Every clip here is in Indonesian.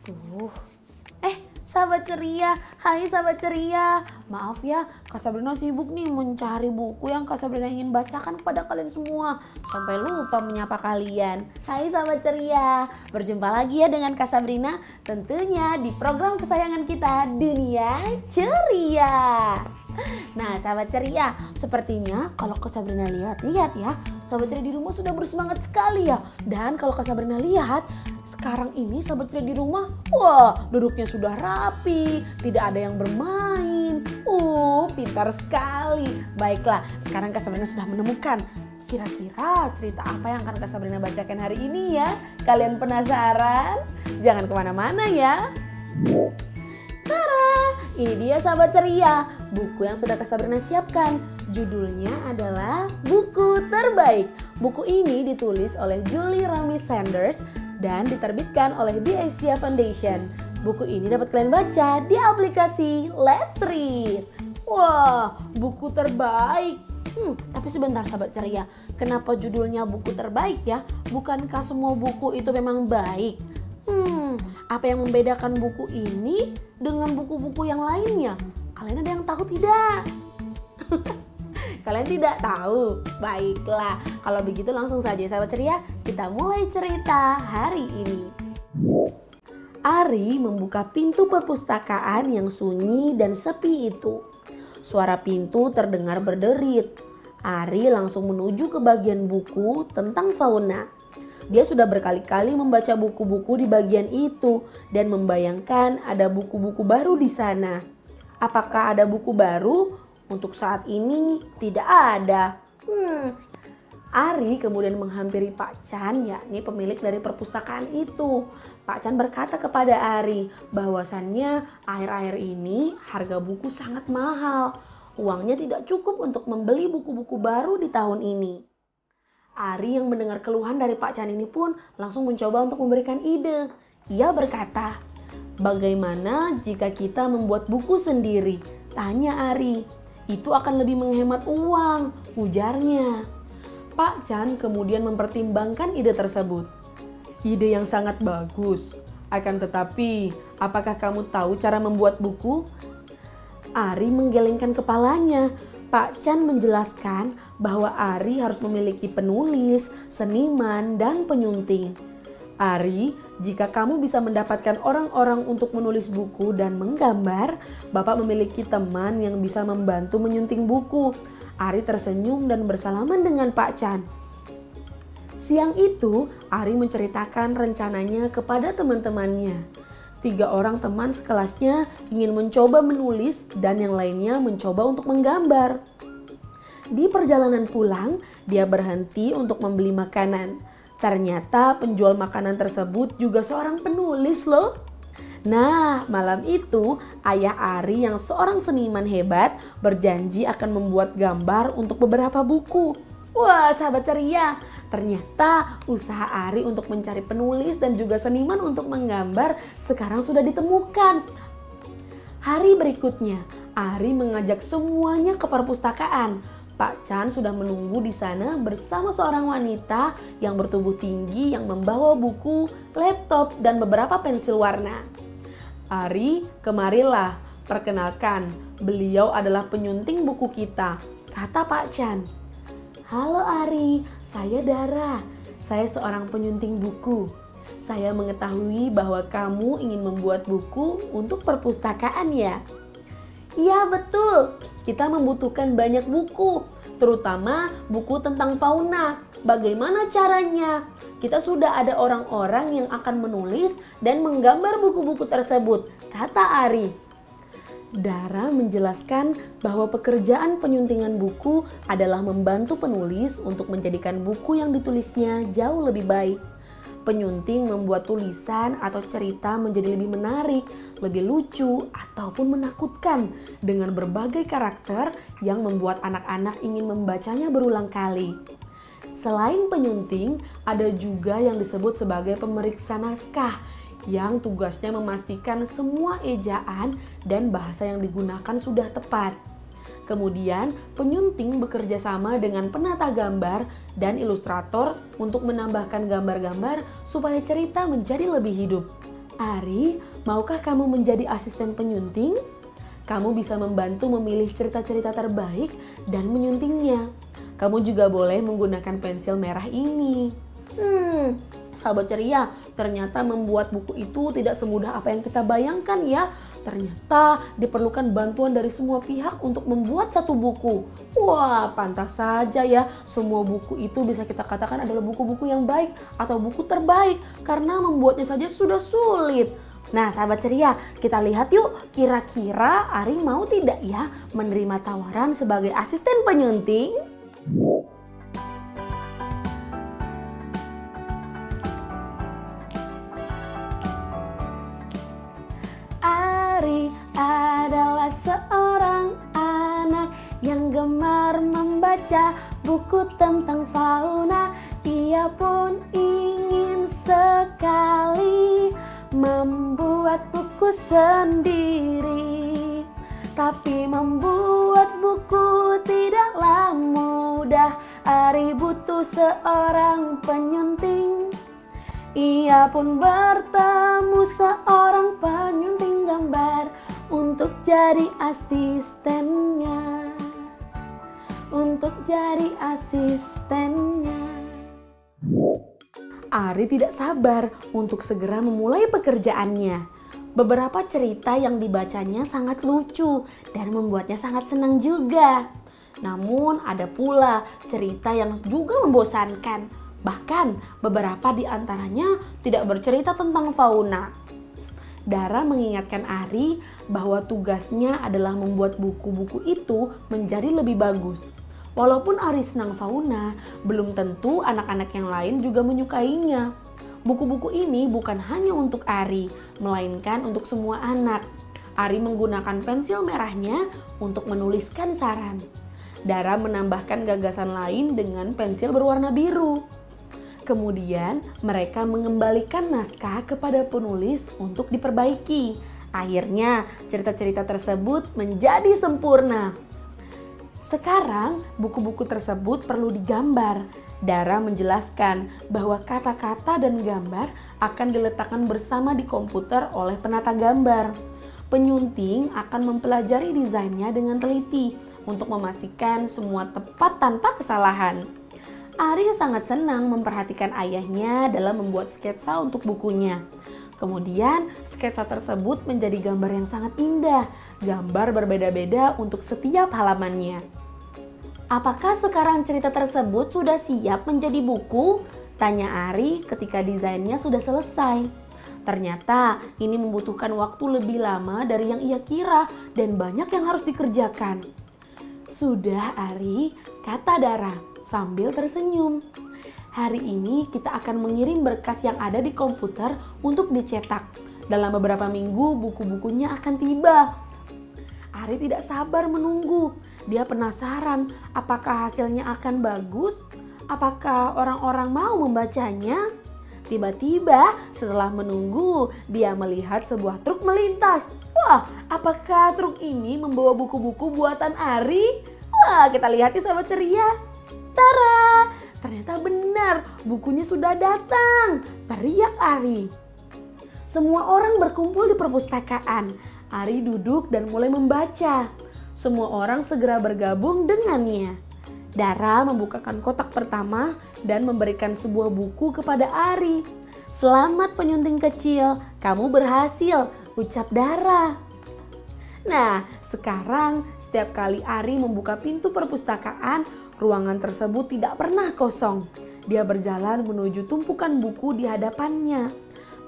Tuh. Sahabat ceria, hai sahabat ceria. Maaf ya, Kak Sabrina sibuk nih mencari buku yang Kak Sabrina ingin bacakan kepada kalian semua. Sampai lupa menyapa kalian. Hai sahabat ceria, berjumpa lagi ya dengan Kak Sabrina. Tentunya di program kesayangan kita, Dunia Ceria. Nah sahabat ceria, sepertinya kalau Kak Sabrina lihat ya, sahabat ceria di rumah sudah bersemangat sekali ya. Dan kalau Kak Sabrina lihat, sekarang ini sahabat ceria di rumah, wah duduknya sudah rapi, tidak ada yang bermain. Pintar sekali. Baiklah, sekarang Kak Sabrina sudah menemukan kira-kira cerita apa yang akan Kak Sabrina bacakan hari ini ya. Kalian penasaran? Jangan kemana-mana ya. Tara, ini dia sahabat ceria, buku yang sudah Kak Sabrina siapkan. Judulnya adalah Buku Terbaik. Buku ini ditulis oleh Julie Rami Sanders dan diterbitkan oleh The Asia Foundation. Buku ini dapat kalian baca di aplikasi Let's Read. Wah, buku terbaik. Tapi sebentar sahabat ceria, kenapa judulnya buku terbaik ya? Bukankah semua buku itu memang baik? Apa yang membedakan buku ini dengan buku-buku yang lainnya? Kalian ada yang tahu tidak? Kalian tidak tahu? Baiklah, kalau begitu langsung saja sahabat ceria, kita mulai cerita hari ini. Ari membuka pintu perpustakaan yang sunyi dan sepi itu. Suara pintu terdengar berderit. Ari langsung menuju ke bagian buku tentang fauna. Dia sudah berkali-kali membaca buku-buku di bagian itu dan membayangkan ada buku-buku baru di sana. Apakah ada buku baru? Untuk saat ini tidak ada. Ari kemudian menghampiri Pak Chan, yakni pemilik dari perpustakaan itu. Pak Chan berkata kepada Ari bahwasannya akhir-akhir ini harga buku sangat mahal. Uangnya tidak cukup untuk membeli buku-buku baru di tahun ini. Ari yang mendengar keluhan dari Pak Chan ini pun langsung mencoba untuk memberikan ide. Ia berkata, "Bagaimana jika kita membuat buku sendiri?" Tanya Ari. "Itu akan lebih menghemat uang," ujarnya. Pak Chan kemudian mempertimbangkan ide tersebut. "Ide yang sangat bagus. Akan tetapi, apakah kamu tahu cara membuat buku?" Ari menggelengkan kepalanya. Pak Chan menjelaskan bahwa Ari harus memiliki penulis, seniman, dan penyunting. "Ari, jika kamu bisa mendapatkan orang-orang untuk menulis buku dan menggambar, Bapak memiliki teman yang bisa membantu menyunting buku." Ari tersenyum dan bersalaman dengan Pak Chan. Siang itu, Ari menceritakan rencananya kepada teman-temannya. 3 orang teman sekelasnya ingin mencoba menulis dan yang lainnya mencoba untuk menggambar. Di perjalanan pulang, dia berhenti untuk membeli makanan. Ternyata penjual makanan tersebut juga seorang penulis loh. Nah, malam itu ayah Ari yang seorang seniman hebat berjanji akan membuat gambar untuk beberapa buku. Wah, sahabat ceria, ternyata usaha Ari untuk mencari penulis dan juga seniman untuk menggambar sekarang sudah ditemukan. Hari berikutnya, Ari mengajak semuanya ke perpustakaan. Pak Chan sudah menunggu di sana bersama seorang wanita yang bertubuh tinggi yang membawa buku, laptop, dan beberapa pensil warna. "Ari, kemarilah. Perkenalkan, beliau adalah penyunting buku kita," kata Pak Chan. "Halo Ari, saya Dara. Saya seorang penyunting buku. Saya mengetahui bahwa kamu ingin membuat buku untuk perpustakaan ya?" "Iya betul, kita membutuhkan banyak buku, terutama buku tentang fauna. Bagaimana caranya? Kita sudah ada orang-orang yang akan menulis dan menggambar buku-buku tersebut," kata Ari. Dara menjelaskan bahwa pekerjaan penyuntingan buku adalah membantu penulis untuk menjadikan buku yang ditulisnya jauh lebih baik. Penyunting membuat tulisan atau cerita menjadi lebih menarik, lebih lucu, ataupun menakutkan dengan berbagai karakter yang membuat anak-anak ingin membacanya berulang kali. Selain penyunting, ada juga yang disebut sebagai pemeriksa naskah yang tugasnya memastikan semua ejaan dan bahasa yang digunakan sudah tepat. Kemudian, penyunting bekerja sama dengan penata gambar dan ilustrator untuk menambahkan gambar-gambar supaya cerita menjadi lebih hidup. Ari, maukah kamu menjadi asisten penyunting? Kamu bisa membantu memilih cerita-cerita terbaik dan menyuntingnya. Kamu juga boleh menggunakan pensil merah ini. Sahabat ceria, ternyata membuat buku itu tidak semudah apa yang kita bayangkan ya. Ternyata diperlukan bantuan dari semua pihak untuk membuat satu buku. Wah, pantas saja ya, semua buku itu bisa kita katakan adalah buku-buku yang baik atau buku terbaik karena membuatnya saja sudah sulit. Nah, sahabat ceria, kita lihat yuk, kira-kira Ari mau tidak ya menerima tawaran sebagai asisten penyunting? Ari adalah seorang anak yang gemar membaca buku tentang fauna. Ia pun ingin sekali membuat buku sendiri. Tapi membuat buku tidaklah mudah. Ari butuh seorang penyunting. Ia pun bertemu seorang penyunting gambar untuk jadi asistennya. Ari tidak sabar untuk segera memulai pekerjaannya. Beberapa cerita yang dibacanya sangat lucu dan membuatnya sangat senang juga. Namun ada pula cerita yang juga membosankan. Bahkan beberapa di antaranya tidak bercerita tentang fauna. Dara mengingatkan Ari bahwa tugasnya adalah membuat buku-buku itu menjadi lebih bagus. Walaupun Ari senang fauna, belum tentu anak-anak yang lain juga menyukainya. Buku-buku ini bukan hanya untuk Ari, melainkan untuk semua anak. Ari menggunakan pensil merahnya untuk menuliskan saran. Dara menambahkan gagasan lain dengan pensil berwarna biru. Kemudian mereka mengembalikan naskah kepada penulis untuk diperbaiki. Akhirnya cerita-cerita tersebut menjadi sempurna. Sekarang buku-buku tersebut perlu digambar. Dara menjelaskan bahwa kata-kata dan gambar akan diletakkan bersama di komputer oleh penata gambar. Penyunting akan mempelajari desainnya dengan teliti untuk memastikan semua tepat tanpa kesalahan. Ari sangat senang memperhatikan ayahnya dalam membuat sketsa untuk bukunya. Kemudian sketsa tersebut menjadi gambar yang sangat indah. Gambar berbeda-beda untuk setiap halamannya. Apakah sekarang cerita tersebut sudah siap menjadi buku? Tanya Ari ketika desainnya sudah selesai. Ternyata ini membutuhkan waktu lebih lama dari yang ia kira dan banyak yang harus dikerjakan. Sudah Ari, kata Dara sambil tersenyum. Hari ini kita akan mengirim berkas yang ada di komputer untuk dicetak. Dalam beberapa minggu buku-bukunya akan tiba. Ari tidak sabar menunggu. Dia penasaran apakah hasilnya akan bagus? Apakah orang-orang mau membacanya? Tiba-tiba setelah menunggu, dia melihat sebuah truk melintas. Wah, apakah truk ini membawa buku-buku buatan Ari? Wah, kita lihat ya sahabat ceria. Tara, ternyata benar bukunya sudah datang, teriak Ari. Semua orang berkumpul di perpustakaan. Ari duduk dan mulai membaca. Semua orang segera bergabung dengannya. Dara membukakan kotak pertama dan memberikan sebuah buku kepada Ari. Selamat penyunting kecil, kamu berhasil, ucap Dara. Nah, sekarang setiap kali Ari membuka pintu perpustakaan, ruangan tersebut tidak pernah kosong. Dia berjalan menuju tumpukan buku di hadapannya,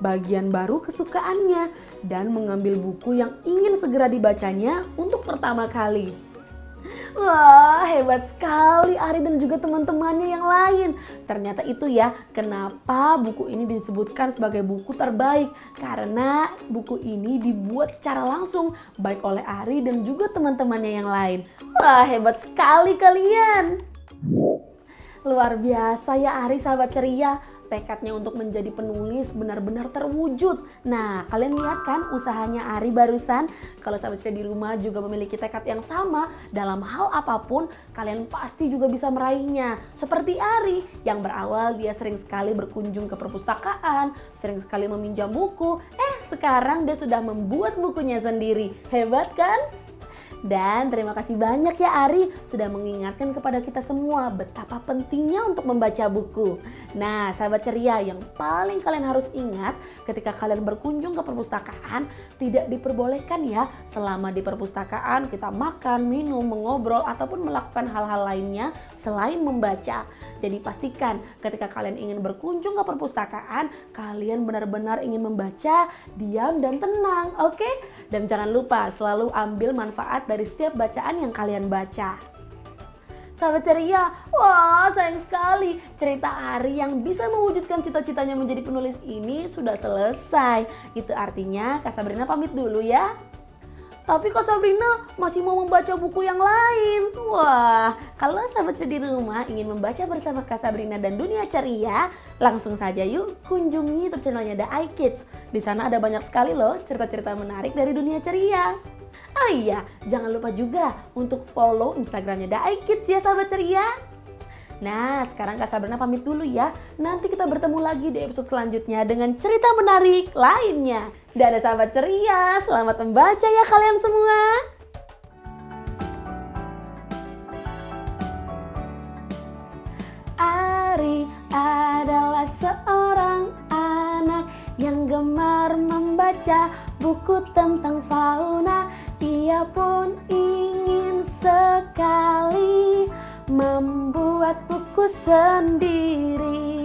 bagian baru kesukaannya, dan mengambil buku yang ingin segera dibacanya untuk pertama kali. Wah, hebat sekali Ari dan juga teman-temannya yang lain. Ternyata itu ya kenapa buku ini disebutkan sebagai buku terbaik. Karena buku ini dibuat secara langsung baik oleh Ari dan juga teman-temannya yang lain. Wah, hebat sekali kalian. Luar biasa ya Ari sahabat ceria. Tekadnya untuk menjadi penulis benar-benar terwujud. Nah, kalian lihat kan usahanya Ari barusan? Kalau sahabat ceria di rumah juga memiliki tekad yang sama dalam hal apapun, kalian pasti juga bisa meraihnya. Seperti Ari yang berawal dia sering sekali berkunjung ke perpustakaan, sering sekali meminjam buku. Sekarang dia sudah membuat bukunya sendiri. Hebat kan? Dan terima kasih banyak ya Ari sudah mengingatkan kepada kita semua betapa pentingnya untuk membaca buku. Nah, sahabat ceria, yang paling kalian harus ingat ketika kalian berkunjung ke perpustakaan, tidak diperbolehkan ya selama di perpustakaan kita makan, minum, mengobrol ataupun melakukan hal-hal lainnya selain membaca. Jadi pastikan ketika kalian ingin berkunjung ke perpustakaan, kalian benar-benar ingin membaca, diam dan tenang, oke? Dan jangan lupa selalu ambil manfaat dari setiap bacaan yang kalian baca. Sahabat ceria, wah sayang sekali cerita Ari yang bisa mewujudkan cita-citanya menjadi penulis ini sudah selesai. Itu artinya Kak Sabrina pamit dulu ya. Tapi Kak Sabrina masih mau membaca buku yang lain. Wah, kalau sahabat ceria di rumah ingin membaca bersama Kak Sabrina dan Dunia Ceria, langsung saja yuk kunjungi YouTube channelnya The iKids. Di sana ada banyak sekali loh cerita-cerita menarik dari dunia ceria. Oh iya, jangan lupa juga untuk follow Instagramnya The iKids ya sahabat ceria. Nah, sekarang Kak Sabrina pamit dulu ya. Nanti kita bertemu lagi di episode selanjutnya dengan cerita menarik lainnya. Dadah sahabat ceria, selamat membaca ya kalian semua. Ari adalah seorang anak yang gemar membaca buku tentang fauna. Ia pun ingin sekali membuat buku sendiri.